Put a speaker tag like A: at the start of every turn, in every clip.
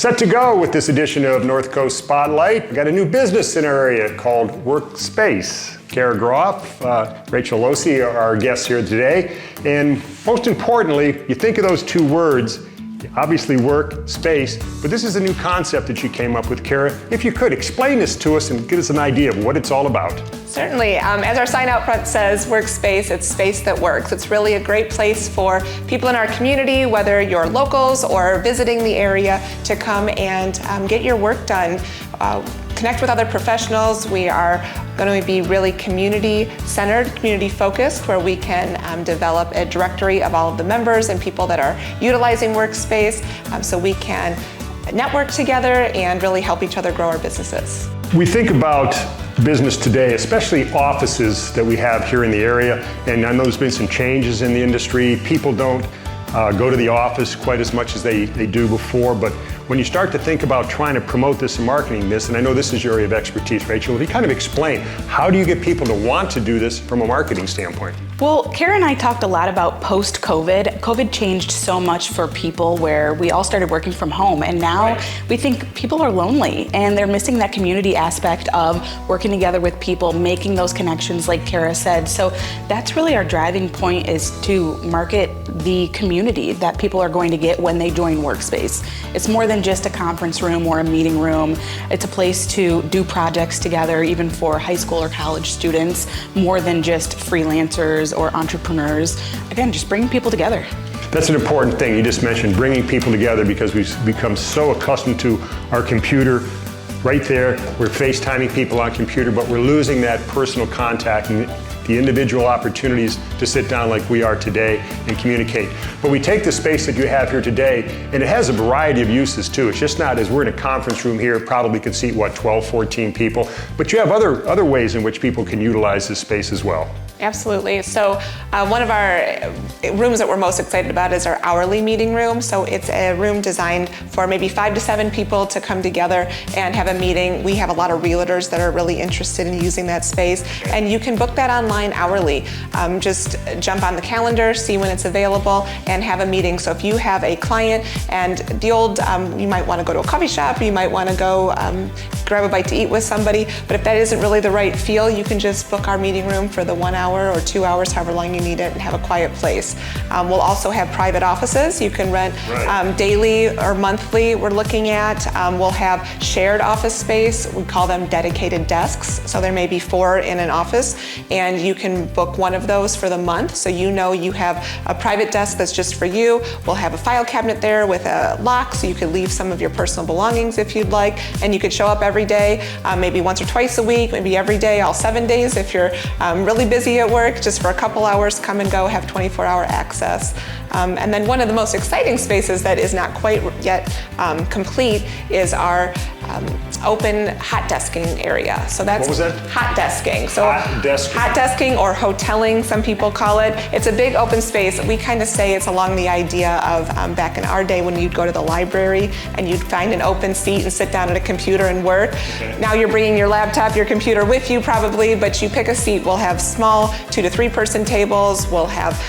A: Set to go with this edition of North Coast Spotlight. We got a new business in our area called Workspace. Kara Groff, Rachel Losi are our guests here today. And most importantly, you think of those two words, obviously work, space, but this is a new concept that you came up with, Kara. If you could, explain this to us and give us an idea of what it's all about.
B: Certainly. As our sign out front says, Workspace, it's space that works. It's really a great place for people in our community, whether you're locals or visiting the area, to come and get your work done. Connect with other professionals. We are going to be really community-centered, community-focused, where we can develop a directory of all of the members and people that are utilizing Workspace, so we can network together and really help each other grow our businesses.
A: We think about business today, especially offices that we have here in the area, and I know there's been some changes in the industry. People don't go to the office quite as much as they do before, but when you start to think about trying to promote this and marketing this, and I know this is your area of expertise, Rachel, if you kind of explain, how do you get people to want to do this from a marketing standpoint?
C: Well, Kara and I talked a lot about post-COVID. COVID changed so much for people where we all started working from home, and now we think people are lonely and they're missing that community aspect of working together with people, making those connections like Kara said. So that's really our driving point, is to market the community that people are going to get when they join Workspace. It's more than just a conference room or a meeting room. It's a place to do projects together, even for high school or college students, more than just freelancers or entrepreneurs. Again, just bringing people together.
A: That's an important thing. You just mentioned bringing people together, because we've become so accustomed to our computer right there. We're FaceTiming people on computer, but we're losing that personal contact and the individual opportunities to sit down like we are today and communicate. But we take the space that you have here today, and it has a variety of uses too. It's just not, as we're in a conference room here, it probably could seat, 12, 14 people, but you have other ways in which people can utilize this space as well.
B: Absolutely. So one of our rooms that we're most excited about is our hourly meeting room. So it's a room designed for maybe 5 to 7 people to come together and have a meeting. We have a lot of realtors that are really interested in using that space, and you can book that online hourly. Just jump on the calendar, see when it's available, and have a meeting. So if you have a client and you might want to go to a coffee shop, you might want to go grab a bite to eat with somebody, but if that isn't really the right feel, you can just book our meeting room for the 1 hour or 2 hours, however long you need it, and have a quiet place. We'll also have private offices. You can rent daily or monthly, we're looking at. We'll have shared office space. We call them dedicated desks. So there may be 4 in an office, and you can book one of those for the month. So you know you have a private desk that's just for you. We'll have a file cabinet there with a lock, so you could leave some of your personal belongings if you'd like, and you could show up every day, maybe once or twice a week, maybe every day, all 7 days if you're really busy at work, just for a couple hours, come and go, have 24-hour access. And then one of the most exciting spaces that is not quite yet complete is our open hot desking area. So that's
A: what was that?
B: Hot desking. So
A: hot
B: desking or hoteling, some people call it. It's a big open space. We kind of say it's along the idea of back in our day when you'd go to the library and you'd find an open seat and sit down at a computer and work. Okay. Now you're bringing your laptop, your computer with you probably, but you pick a seat. We'll have small 2 to 3 person tables. We'll have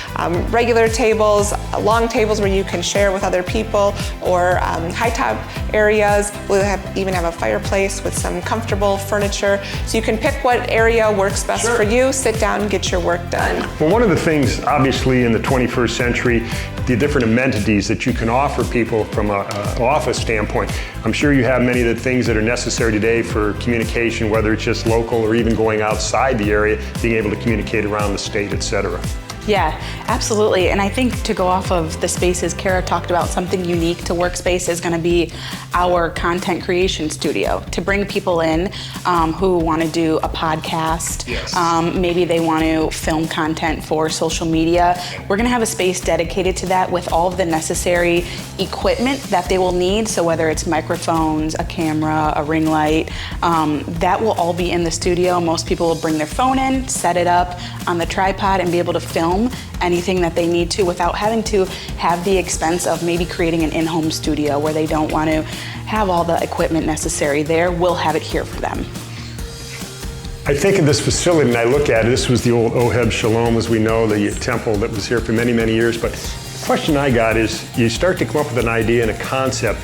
B: regular tables, long tables where you can share with other people, or high top areas. We'll even have a fireplace with some comfortable furniture. So you can pick what area works best for you, sit down and get your work done.
A: Well, one of the things, obviously, in the 21st century, the different amenities that you can offer people from an office standpoint. I'm sure you have many of the things that are necessary today for communication, whether it's just local or even going outside the area, being able to communicate around the state, et cetera.
C: Yeah, absolutely. And I think to go off of the spaces Kara talked about, something unique to Workspace is going to be our content creation studio, to bring people in who want to do a podcast.
A: Yes.
C: Maybe they want to film content for social media. We're going to have a space dedicated to that with all of the necessary equipment that they will need. So whether it's microphones, a camera, a ring light, that will all be in the studio. Most people will bring their phone in, set it up on the tripod, and be able to film anything that they need to without having to have the expense of maybe creating an in-home studio where they don't want to have all the equipment necessary there. We'll have it here for them.
A: I think of this facility and I look at it, this was the old Oheb Shalom, as we know, the temple that was here for many, many years. But the question I got is, you start to come up with an idea and a concept.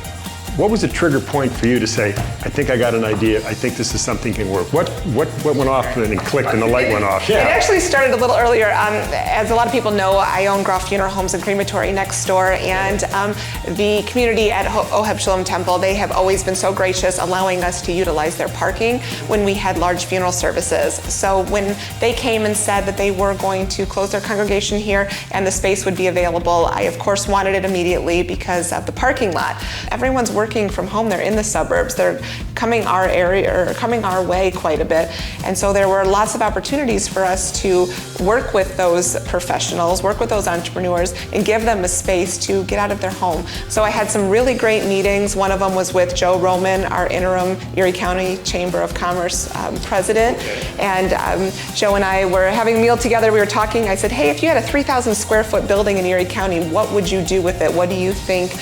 A: What was the trigger point for you to say, I think I got an idea, I think this is something that can work? What went off and then clicked and the light went off?
B: It actually started a little earlier. As a lot of people know, I own Groff Funeral Homes and Crematory next door, and the community at Oheb Shalom Temple, they have always been so gracious allowing us to utilize their parking when we had large funeral services. So when they came and said that they were going to close their congregation here and the space would be available, I of course wanted it immediately because of the parking lot. Everyone's working from home, they're in the suburbs, they're coming our area or coming our way quite a bit. And so there were lots of opportunities for us to work with those professionals, work with those entrepreneurs, and give them a space to get out of their home. So I had some really great meetings. One of them was with Joe Roman, our interim Erie County Chamber of Commerce president. And Joe and I were having a meal together. We were talking. I said, hey, if you had a 3,000 square foot building in Erie County, what would you do with it? What do you think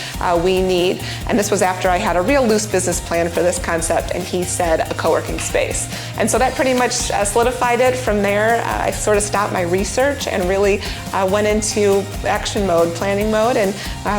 B: we need? And this was after I had a real loose business plan for this concept, and he said a co-working space. And so that pretty much solidified it. From there, I sort of stopped my research and really went into action mode, planning mode, and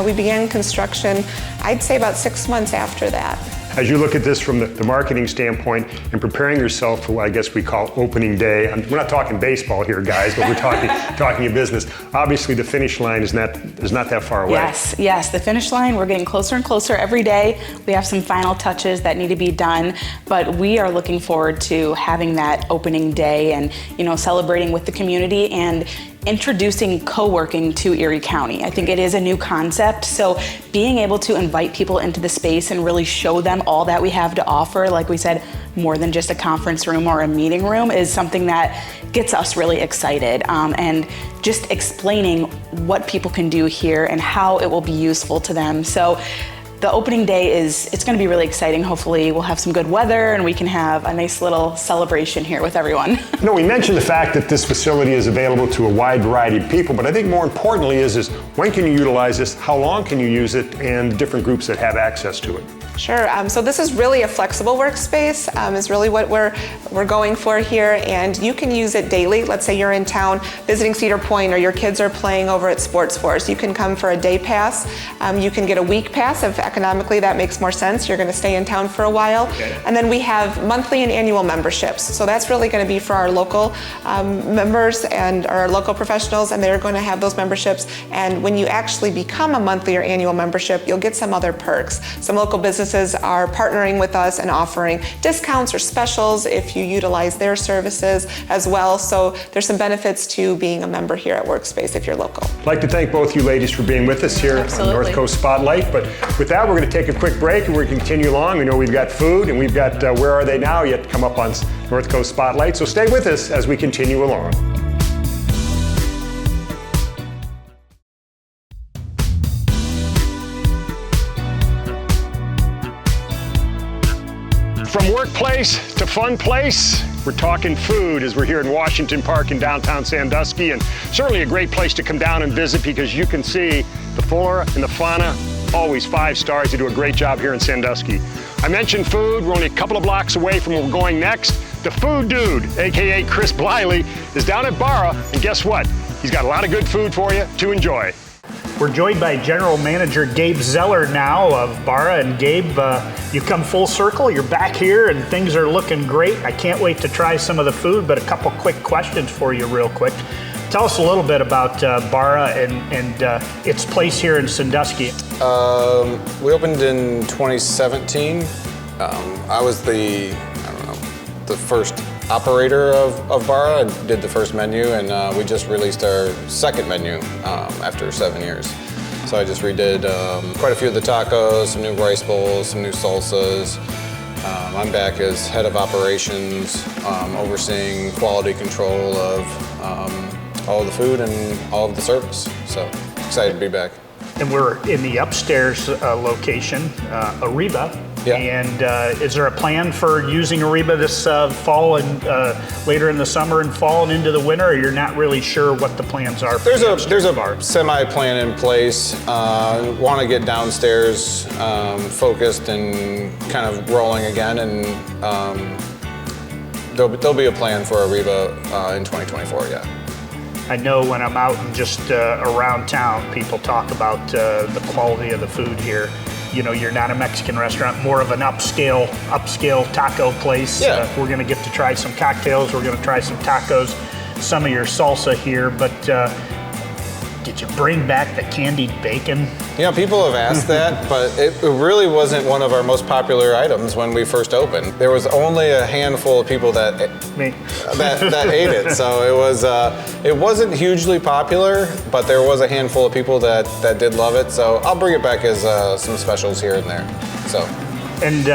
B: we began construction, I'd say about 6 months after that.
A: As you look at this from the marketing standpoint and preparing yourself for what I guess we call opening day, we're not talking baseball here, guys, but we're talking a business. Obviously, the finish line is not that far away.
C: Yes, the finish line, we're getting closer and closer every day. We have some final touches that need to be done, but we are looking forward to having that opening day and, celebrating with the community and introducing co-working to Erie County. I think it is a new concept, so being able to invite people into the space and really show them all that we have to offer, like we said, more than just a conference room or a meeting room, is something that gets us really excited. And just explaining what people can do here and how it will be useful to them. So the opening day it's going to be really exciting. Hopefully we'll have some good weather and we can have a nice little celebration here with everyone.
A: We mentioned the fact that this facility is available to a wide variety of people, but I think more importantly is when can you utilize this, how long can you use it, and different groups that have access to it.
B: Sure. So this is really a flexible workspace, is really what we're going for here, and you can use it daily. Let's say you're in town visiting Cedar Point or your kids are playing over at Sports Force. You can come for a day pass. You can get a week pass if economically that makes more sense. You're going to stay in town for a while. Okay. And then we have monthly and annual memberships. So that's really going to be for our local members and our local professionals, and they're going to have those memberships. And when you actually become a monthly or annual membership, you'll get some other perks. Some local businesses are partnering with us and offering discounts or specials if you utilize their services as well. So there's some benefits to being a member here at Workspace if you're local.
A: I'd like to thank both you ladies for being with us here on North Coast Spotlight. But with that, we're going to take a quick break and we're going to continue along. We know we've got food and we've got Where Are They Now yet to come up on North Coast Spotlight. So stay with us as we continue along. From workplace to fun place, we're talking food as we're here in Washington Park in downtown Sandusky, and certainly a great place to come down and visit because you can see the flora and the fauna, always 5 stars. They do a great job here in Sandusky. I mentioned food. We're only a couple of blocks away from where we're going next. The Food Dude, aka Chris Bliley, is down at Barra, and guess what? He's got a lot of good food for you to enjoy.
D: We're joined by General Manager Gabe Zeller now of Barra. And Gabe, you've come full circle. You're back here and things are looking great. I can't wait to try some of the food, but a couple quick questions for you real quick. Tell us a little bit about Barra and its place here in Sandusky.
E: We opened in 2017. I was the first operator of Barra. I did the first menu, and we just released our second menu after 7 years. So I just redid quite a few of the tacos, some new rice bowls, some new salsas. I'm back as head of operations, overseeing quality control of all of the food and all of the service. So excited to be back.
D: And we're in the upstairs location, Ariba. Yeah. And is there a plan for using Ariba this fall and later in the summer and fall and into the winter, or you're not really sure what the plans are?
E: There's a semi-plan in place. Want to get downstairs focused and kind of rolling again, and there'll be a plan for Ariba in 2024, yeah.
D: I know when I'm out and just around town, people talk about the quality of the food here. you're not a Mexican restaurant, more of an upscale taco place.
E: Yeah.
D: We're going to get to try some cocktails. We're going to try some tacos, some of your salsa here. But did you bring back the candied bacon?
E: People have asked that, but it really wasn't one of our most popular items when we first opened. There was only a handful of people that ate it, so it wasn't hugely popular, but there was a handful of people that did love it. So I'll bring it back as some specials here and there. So.
D: And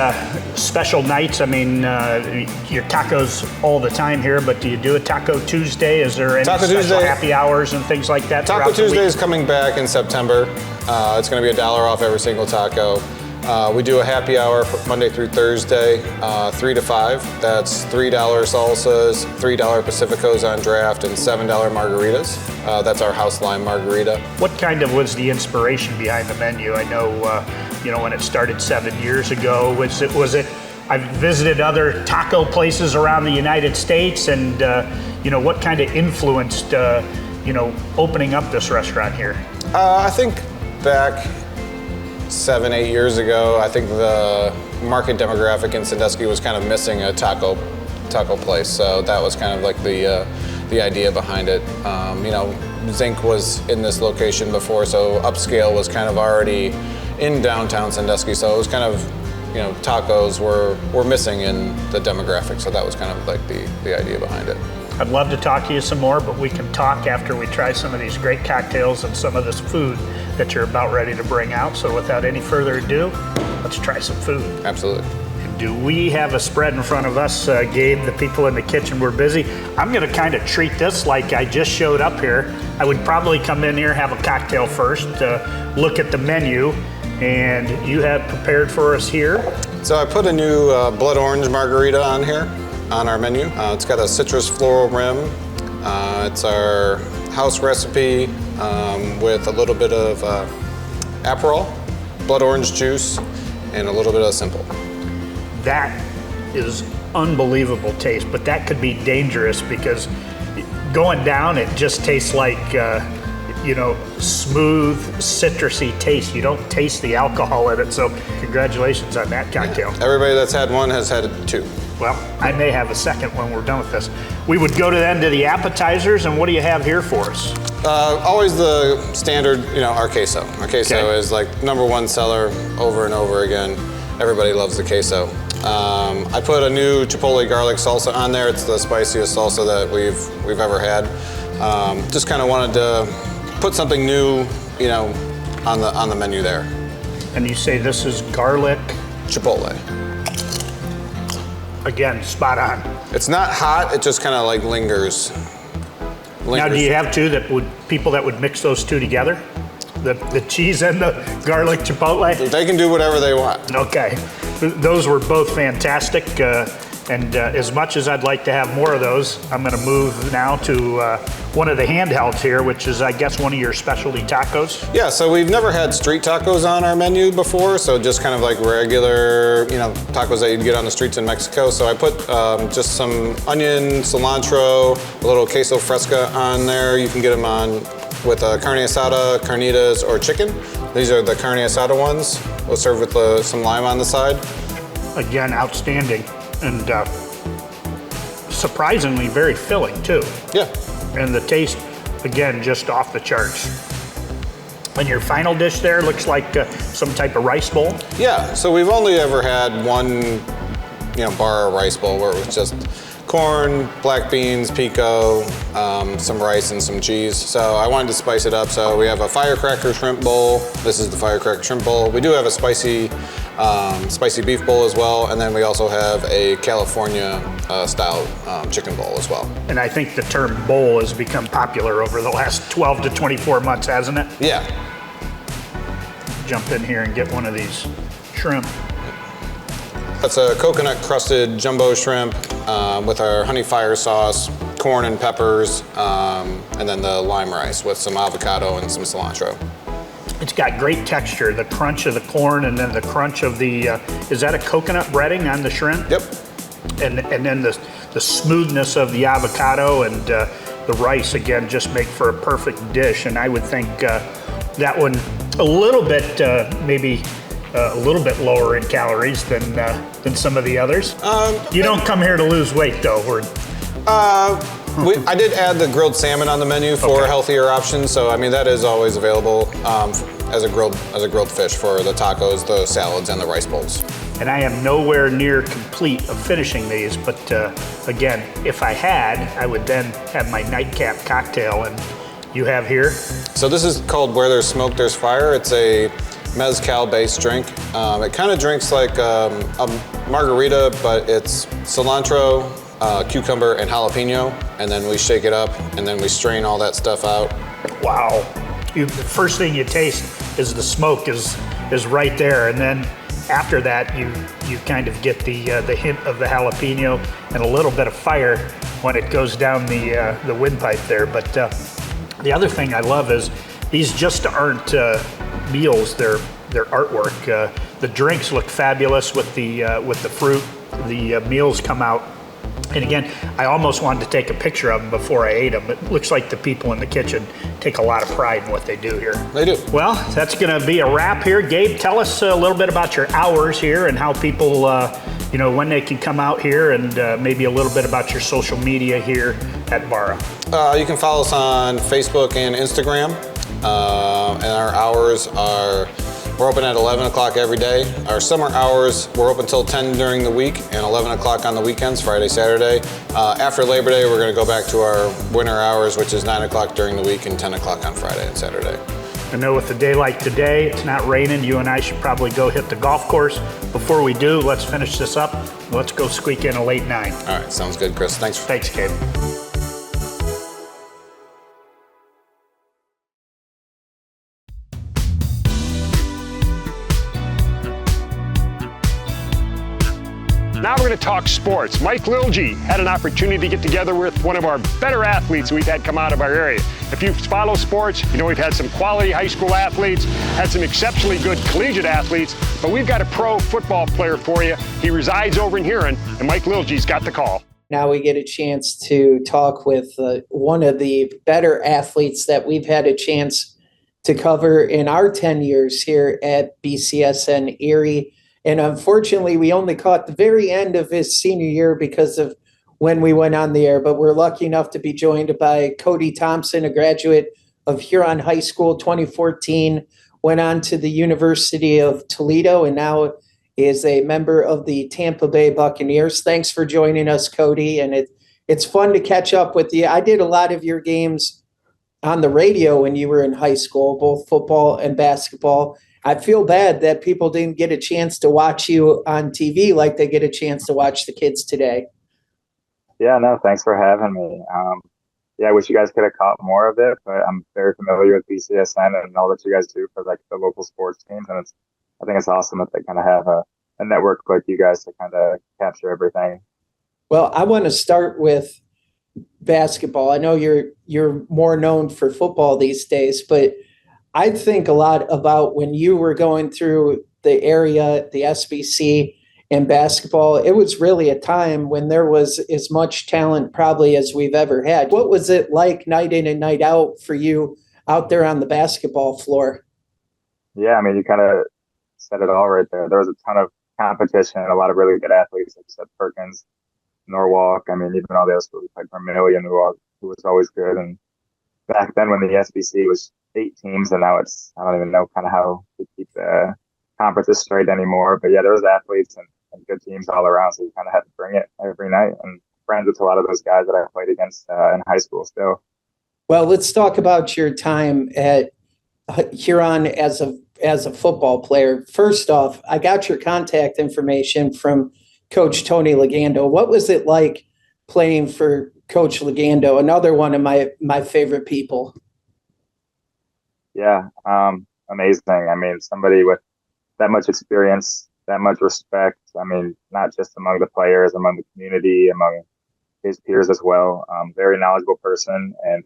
D: special nights, your tacos all the time here, but do you do a Taco Tuesday? Is there any special happy hours and things like that?
E: Taco Tuesday is coming back in September. It's going to be $1 off every single taco. We do a happy hour Monday through Thursday, 3 to 5. That's $3 salsas, $3 Pacificos on draft, and $7 margaritas. That's our house lime margarita.
D: What kind of was the inspiration behind the menu? I know, when it started 7 years ago, was it? I've visited other taco places around the United States, and what kind of influenced, opening up this restaurant here?
E: I think back 7-8 years ago, I think the market demographic in Sandusky was kind of missing a taco place, so that was kind of like the idea behind it. Zinc was in this location before, so upscale was kind of already in downtown Sandusky, so it was kind of, tacos were missing in the demographic, so that was kind of like the idea behind it.
D: I'd love to talk to you some more, but we can talk after we try some of these great cocktails and some of this food that you're about ready to bring out. So without any further ado, let's try some food.
E: Absolutely.
D: Do we have a spread in front of us, Gabe? The people in the kitchen were busy. I'm going to kind of treat this like I just showed up here. I would probably come in here, have a cocktail first, look at the menu, and you have prepared for us here.
E: So I put a new blood orange margarita on here, on our menu. It's got a citrus floral rim. It's our house recipe with a little bit of Aperol, blood orange juice, and a little bit of Simple.
D: That is unbelievable taste, but that could be dangerous because going down, it just tastes like, smooth, citrusy taste. You don't taste the alcohol in it, so congratulations on that cocktail.
E: Everybody that's had one has had two.
D: Well, I may have a second when we're done with this. We would go to the appetizers, and what do you have here for us?
E: Always the standard, our queso. Our queso is like #1 seller over and over again. Everybody loves the queso. I put a new chipotle garlic salsa on there. It's the spiciest salsa that we've ever had. Just kind of wanted to put something new, on the menu there.
D: And you say this is garlic?
E: Chipotle.
D: Again, spot on.
E: It's not hot, it just kind of like lingers.
D: Now, do you have people that would mix those two together? The cheese and the garlic chipotle?
E: They can do whatever they want.
D: Okay. Those were both fantastic. And as much as I'd like to have more of those, I'm going to move now to one of the handhelds here, which is, I guess, one of your specialty tacos.
E: Yeah, so we've never had street tacos on our menu before, so just kind of like regular, tacos that you'd get on the streets in Mexico. So I put just some onion, cilantro, a little queso fresca on there. You can get them on with carne asada, carnitas, or chicken. These are the carne asada ones. We'll serve with some lime on the side.
D: Again, outstanding. And surprisingly very filling too.
E: Yeah.
D: And the taste, again, just off the charts. And your final dish there looks like some type of rice bowl?
E: Yeah, so we've only ever had one, bar rice bowl where it was just corn, black beans, pico, some rice, and some cheese. So I wanted to spice it up. So we have a firecracker shrimp bowl. This is the firecracker shrimp bowl. We do have a spicy beef bowl as well, and then we also have a California style chicken bowl as well.
D: And I think the term bowl has become popular over the last 12 to 24 months, hasn't it?
E: Yeah.
D: Jump in here and get one of these shrimp.
E: That's a coconut crusted jumbo shrimp with our honey fire sauce, corn and peppers, and then the lime rice with some avocado and some cilantro.
D: It's got great texture, the crunch of the corn and then the crunch of the, is that a coconut breading on the shrimp?
E: Yep.
D: And then the smoothness of the avocado and the rice, again, just make for a perfect dish. And I would think that one a little bit maybe a little bit lower in calories than some of the others. You don't come here to lose weight, though.
E: I did add the grilled salmon on the menu for healthier options, so I mean that is always available as a grilled fish for the tacos, the salads, and the rice bowls.
D: And I am nowhere near complete of finishing these, but again, if I had, I would then have my nightcap cocktail, and you have here?
E: So this is called Where There's Smoke, There's Fire. It's a mezcal-based drink. It kind of drinks like a margarita, but it's cilantro, cucumber, and jalapeno, and then we shake it up, and then we strain all that stuff out.
D: Wow. The first thing you taste is the smoke is right there, and then after that you kind of get the hint of the jalapeno and a little bit of fire when it goes down the windpipe there. But the other thing I love is these just aren't meals; they're artwork. The drinks look fabulous with the fruit. The meals come out. And again, I almost wanted to take a picture of them before I ate them. It looks like the people in the kitchen take a lot of pride in what they do here.
E: They do.
D: Well, that's going to be a wrap here. Gabe, tell us a little bit about your hours here and how people, when they can come out here, and maybe a little bit about your social media here at Barra.
E: You can follow us on Facebook and Instagram. And our hours we're open at 11 o'clock every day. Our summer hours, we're open till 10 during the week and 11 o'clock on the weekends, Friday, Saturday. After Labor Day, we're going to go back to our winter hours, which is 9 o'clock during the week and 10 o'clock on Friday and Saturday.
D: I know with a day like today, it's not raining. You and I should probably go hit the golf course. Before we do, let's finish this up. Let's go squeak in a late 9.
E: All right, sounds good, Chris. Thanks,
D: Gabe.
A: Now we're going to talk sports. Mike Lilge had an opportunity to get together with one of our better athletes we've had come out of our area. If you follow sports, you know we've had some quality high school athletes, had some exceptionally good collegiate athletes, but we've got a pro football player for you. He resides over in Huron, and Mike Lilge's got the call.
F: Now we get a chance to talk with one of the better athletes that we've had a chance to cover in our 10 years here at BCSN Erie. And unfortunately, we only caught the very end of his senior year because of when we went on the air. But we're lucky enough to be joined by Cody Thompson, a graduate of Huron High School 2014, went on to the University of Toledo, and now is a member of the Tampa Bay Buccaneers. Thanks for joining us, Cody. And it's fun to catch up with you. I did a lot of your games on the radio when you were in high school, both football and basketball. I feel bad that people didn't get a chance to watch you on TV like they get a chance to watch the kids today.
G: Yeah, no, thanks for having me. I wish you guys could have caught more of it, but I'm very familiar with BCSN and all that you guys do for like the local sports teams. And I think it's awesome that they kind of have a network like you guys to kind of capture everything.
F: Well, I want to start with basketball. I know you're more known for football these days, but I think a lot about when you were going through the area, the SBC and basketball. It was really a time when there was as much talent probably as we've ever had. What was it like night in and night out for you out there on the basketball floor?
G: Yeah, I mean, you kind of said it all right there. There was a ton of competition and a lot of really good athletes, like you said, Perkins, Norwalk. I mean, even all the other schools like Vermillion, who was always good. And back then when the SBC was 8 teams, and now I don't even know kind of how to keep the conferences straight anymore. But yeah, there was athletes and good teams all around, so you kind of had to bring it every night. And friends with a lot of those guys that I played against in high school still.
F: Well, let's talk about your time at Huron as a football player. First off, I got your contact information from Coach Tony Legando. What was it like playing for Coach Legando, another one of my favorite people?
G: Yeah, amazing. I mean, somebody with that much experience, that much respect. I mean, not just among the players, among the community, among his peers as well. Very knowledgeable person. And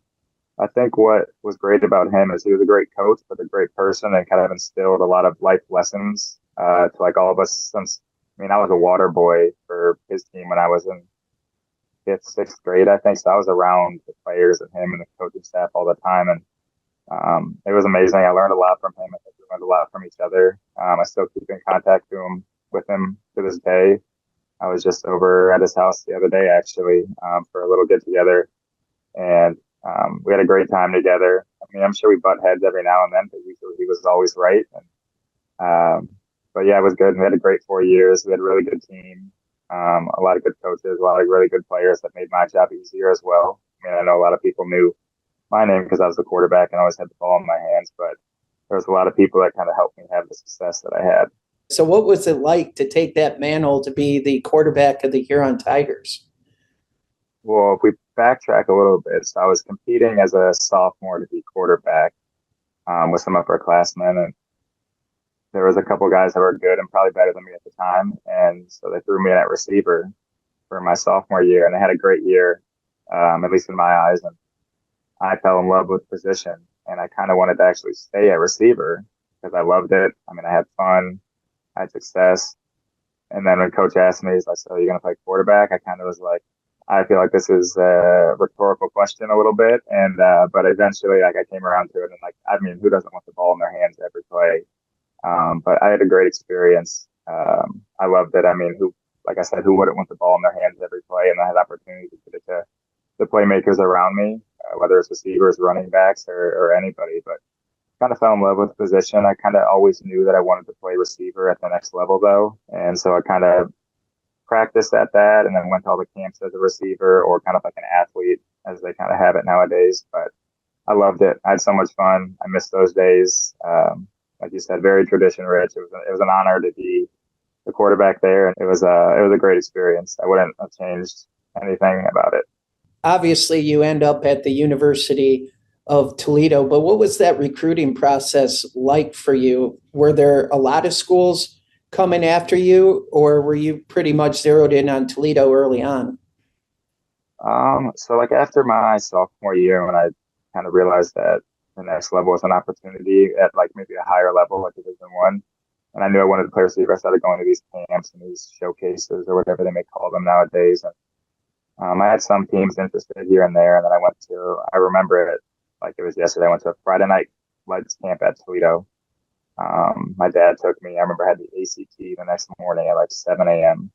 G: I think what was great about him is he was a great coach, but a great person, and kind of instilled a lot of life lessons to like all of us since, I mean, I was a water boy for his team when I was in 5th, 6th grade, I think. So I was around the players and him and the coaching staff all the time. And it was amazing. I learned a lot from him. I think we learned a lot from each other. I still keep in contact with him to this day. I was just over at his house the other day, actually, for a little get together, and we had a great time together. I mean, I'm sure we butt heads every now and then, but usually he was always right. But yeah, it was good. We had a great 4 years. We had a really good team, a lot of good coaches, a lot of really good players that made my job easier as well. I mean, I know a lot of people knew my name because I was the quarterback and I always had the ball in my hands, but there was a lot of people that kind of helped me have the success that I had.
F: So what was it like to take that mantle to be the quarterback of the Huron Tigers?
G: Well, if we backtrack a little bit, so I was competing as a sophomore to be quarterback with some upperclassmen, and there was a couple guys that were good and probably better than me at the time, and so they threw me in at receiver for my sophomore year, and I had a great year, at least in my eyes, and I fell in love with the position, and I kind of wanted to actually stay at receiver because I loved it. I mean, I had fun, I had success, and then when coach asked me, he's like, "So you're gonna play quarterback?" I kind of was like, I feel like this is a rhetorical question a little bit, and but eventually, like I came around to it, and like I mean, who doesn't want the ball in their hands every play? But I had a great experience. I loved it. I mean, like I said, who wouldn't want the ball in their hands every play? And I had opportunity to get it to the playmakers around me, whether it's receivers, running backs, or anybody. But kind of fell in love with the position. I kind of always knew that I wanted to play receiver at the next level, though, and so I kind of practiced at that, and then went to all the camps as a receiver or kind of like an athlete, as they kind of have it nowadays. But I loved it. I had so much fun. I missed those days. Like you said, very tradition rich. It was an honor to be the quarterback there, and it was a great experience. I wouldn't have changed anything about it.
F: Obviously, you end up at the University of Toledo, but what was that recruiting process like for you? Were there a lot of schools coming after you, or were you pretty much zeroed in on Toledo early on?
G: So like after my sophomore year, when I kind of realized that the next level was an opportunity at like maybe a higher level, like Division 1, and I knew I wanted to play receiver, I started going to these camps and these showcases or whatever they may call them nowadays. And I had some teams interested here and there, and then I remember it like it was yesterday. I went to a Friday night lights camp at Toledo. My dad took me. I remember I had the ACT the next morning at like 7 a.m.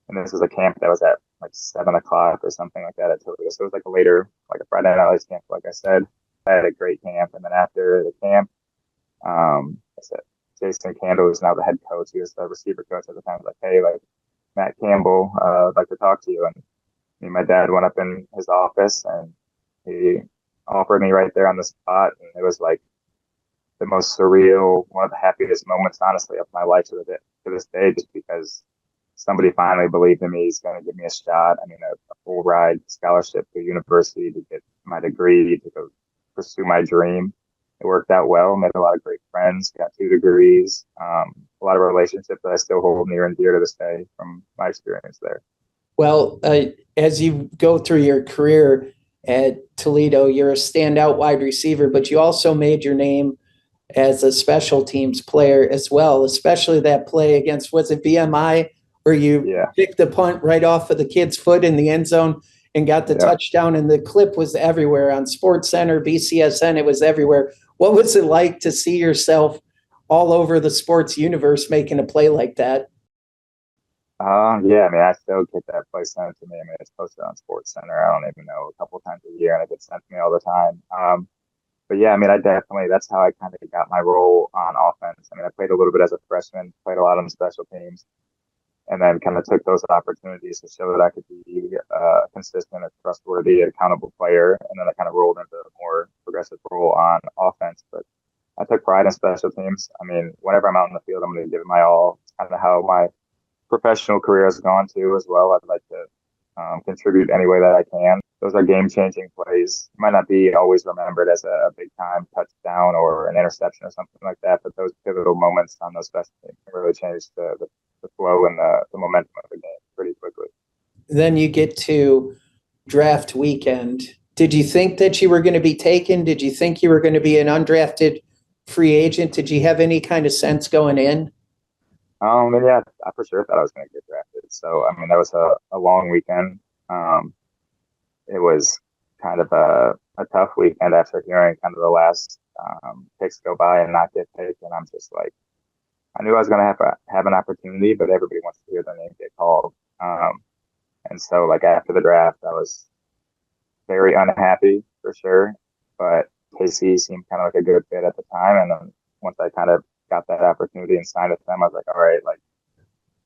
G: And this was a camp that was at like 7 o'clock or something like that at Toledo. So it was like like a Friday night lights camp, like I said. I had a great camp. And then after the camp, I said, Jason Candle, who's now the head coach, he was the receiver coach at the time, was like, "Hey, like Matt Campbell, I'd like to talk to you." And me and my dad went up in his office and he offered me right there on the spot. And it was like the most surreal, one of the happiest moments, honestly, of my life to this day, just because somebody finally believed in me. He's going to give me a shot. I mean, a full ride scholarship to university to get my degree, to go pursue my dream. It worked out well, made a lot of great friends, got 2 degrees, a lot of relationships that I still hold near and dear to this day from my experience there.
F: Well, as you go through your career at Toledo, you're a standout wide receiver, but you also made your name as a special teams player as well, especially that play against, was it BMI, where you picked the punt right off of the kid's foot in the end zone and got the touchdown, and the clip was everywhere on SportsCenter, BCSN, it was everywhere. What was it like to see yourself all over the sports universe making a play like that?
G: Yeah, I mean, I still get that play sent to me. I mean, it's posted on SportsCenter. I don't even know, a couple times a year, and it gets sent to me all the time. But yeah, I mean, that's how I kind of got my role on offense. I mean, I played a little bit as a freshman, played a lot on the special teams, and then kind of took those opportunities to show that I could be a consistent, a trustworthy, accountable player. And then I kind of rolled into a more progressive role on offense. But I took pride in special teams. I mean, whenever I'm out in the field, I'm going to give it my all. It's kind of how my professional career has gone too as well. I'd like to contribute any way that I can. Those are game-changing plays. It might not be always remembered as a big-time touchdown or an interception or something like that, but those pivotal moments on those special teams can really change the flow and the momentum of the game pretty quickly.
F: Then you get to draft weekend. Did you think that you were going to be taken? Did you think you were going to be an undrafted free agent? Did you have any kind of sense going in?
G: And yeah, I for sure thought I was going to get drafted. So, I mean, that was a long weekend. It was kind of a tough weekend after hearing kind of the last picks go by and not get picked, and I'm just like, I knew I was going to have an opportunity, but everybody wants to hear their name get called. And so like after the draft, I was very unhappy for sure, but KC seemed kind of like a good fit at the time. And then once I kind of got that opportunity and signed with them, I was like, all right, like,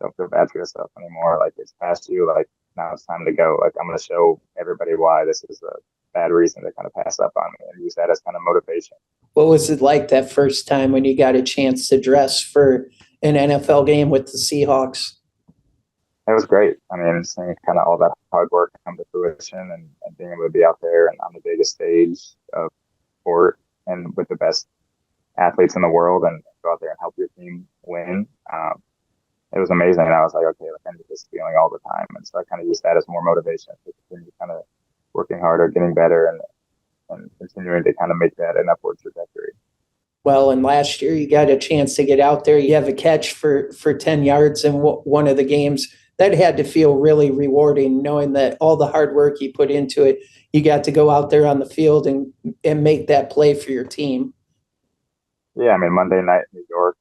G: don't feel bad for yourself anymore. Like, it's past you. Like, now it's time to go. Like, I'm going to show everybody why this is a bad reason to kind of pass up on me, and use that as kind of motivation.
F: What was it like that first time when you got a chance to dress for an NFL game with the Seahawks?
G: It was great. I mean, seeing kind of all that hard work come to fruition, and being able to be out there and on the biggest stage of sport and with the best athletes in the world, and go out there and help your team win. It was amazing. And I was like, okay, like, I need this feeling all the time. And so I kind of used that as more motivation to continue kind of working harder, getting better, and continuing to kind of make that an upward trajectory.
F: Well, and last year you got a chance to get out there. You have a catch for 10 yards in one of the games. That had to feel really rewarding, knowing that all the hard work you put into it, you got to go out there on the field and make that play for your team.
G: Yeah, I mean, Monday night in New York,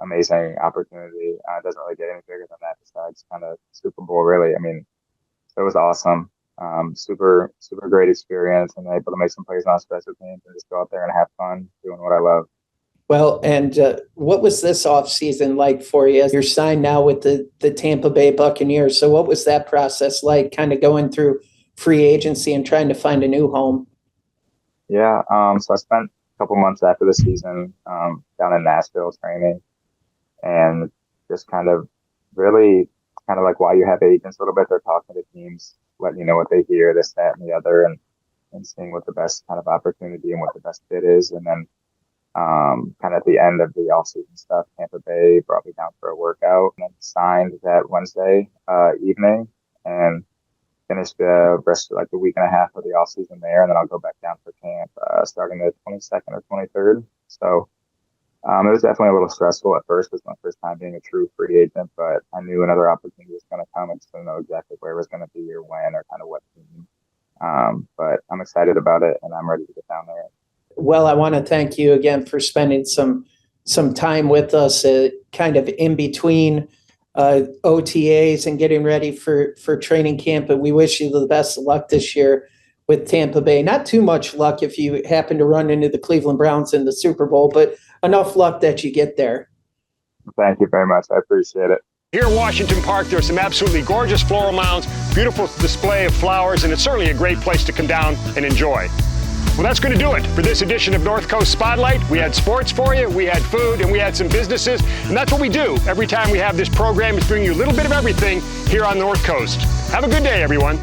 G: amazing opportunity. It doesn't really get any bigger than that besides kind of Super Bowl, really. I mean, it was awesome. Super great experience, and able to make some plays on special teams and just go out there and have fun doing what I love.
F: Well, and what was this offseason like for you? You're signed now with the Tampa Bay Buccaneers. So what was that process like, kind of going through free agency and trying to find a new home?
G: Yeah, so I spent a couple months after the season down in Nashville training, and just kind of really kind of like why you have agents a little bit. They're talking to teams, letting you know what they hear, this, that, and the other, and seeing what the best kind of opportunity and what the best fit is. And then kind of at the end of the off-season stuff, Tampa Bay brought me down for a workout, and then signed that Wednesday evening, and finished the rest of like the week and a half of the off-season there, and then I'll go back down for camp starting the 22nd or 23rd. So it was definitely a little stressful at first. It was my first time being a true free agent, but I knew another opportunity was going to come. I just didn't know exactly where it was going to be or when or kind of what team. But I'm excited about it, and I'm ready to get down there.
F: Well, I want to thank you again for spending some time with us, kind of in between OTAs and getting ready for training camp. And we wish you the best of luck this year with Tampa Bay. Not too much luck if you happen to run into the Cleveland Browns in the Super Bowl, but enough luck that you get there.
G: Thank you very much. I appreciate it.
A: Here in Washington Park, there's some absolutely gorgeous floral mounds, beautiful display of flowers, and it's certainly a great place to come down and enjoy. Well, that's going to do it for this edition of North Coast Spotlight. We had sports for you, we had food, and we had some businesses. And that's what we do every time we have this program, is bring you a little bit of everything here on North Coast. Have a good day, everyone.